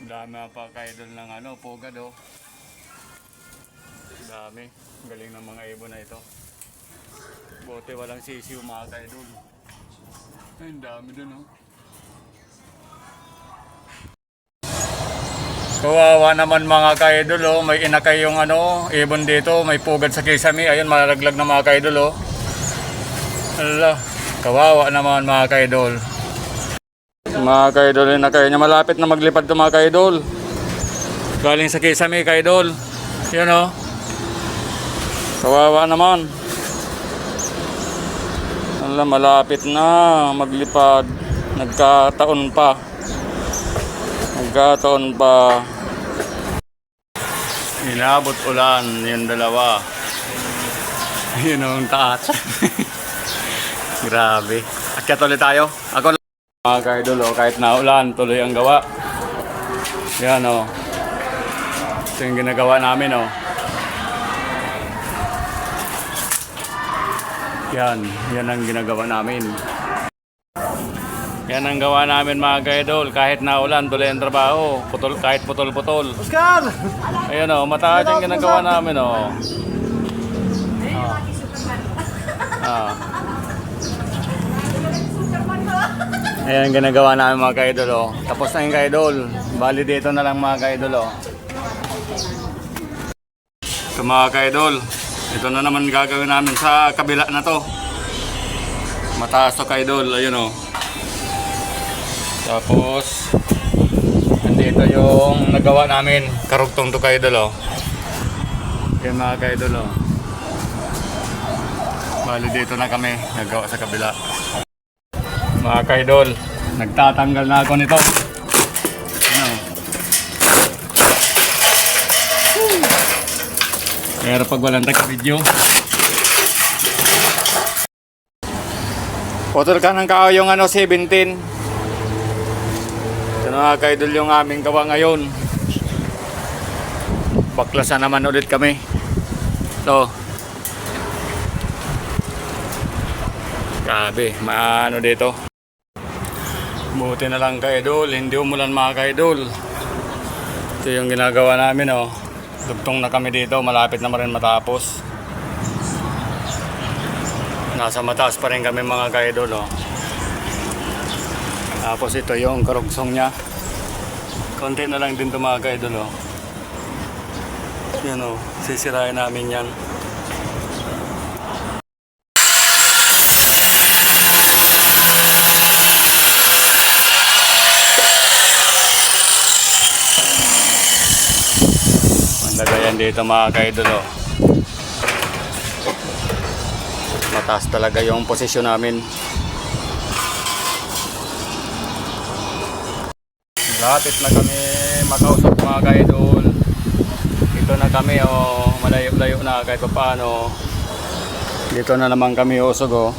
Dami pa ka-idol ng pugad oh. Dami. Galing ng mga ibon na ito. Buti walang sisiw mga ka-idol. Ay, dami dun oh. Kawawa naman mga ka-idol oh. May inakay yung ibon dito. May pugad sa kisame. Ayun, malalaglag na mga ka-idol oh. Ala, kawawa naman mga ka-idol. Mga ka-idol, inakay niya. Malapit na maglipad ito mga ka-idol. Galing sa kisame ka-idol. Yan oh. Kawawa naman. Ala, malapit na maglipad. Nagkataon pa. Inabot ulan yung dalawa. Yun ang taas. Grabe. Akyat ulit tayo. Ako lang. Mga ka-idol oh, kahit na ulan, tuloy ang gawa. Yan oh. Ito yung ginagawa namin oh. Yan ang ginagawa namin. Yan ang gawa namin mga ka-idol. Kahit na ulan, tuloy ang trabaho. Kahit putol-putol. Oscar! Ayan o, mataas yung ginagawa namin o. Ayan ang ginagawa namin mga ka-idol o. Tapos na yung ka-idol. Bali dito na lang mga ka-idol o. Ito mga ka-idol. Ito na naman gagawin namin sa kabila na to. Mataas to ka-idol. Ayun o. Tapos andito yung nagawa namin. Karugtong to ka-idol oh. Yan mga ka-idol oh. Bali dito na kami nagawa sa kabila. Mga ka-idol, nagtatanggal na ako nito. Pero pag walang taga-video, putol ka ng kao yung 17. Ito mga ka-idol yung aming gawa ngayon. Baklasan naman ulit kami. Ito. Grabe, maano dito. Buti na lang ka-idol, hindi umulan mga ka-idol. Ito yung ginagawa namin oh. Dugtong na kami dito, malapit na rin matapos. Nasa mataas pa rin kami mga ka-idol oh. Tapos ito yung karugsong niya. Konti na lang din ito mga ka-idol oh. Yan oh, sisirain namin yan. Lagayan dito mga ka-idol oh. Mataas talaga yung posisyon namin. Lapit na kami makausap mga ka-idol. Dito na kami oh, malayo-layo na kahit paano. Dito na naman kami usog oh.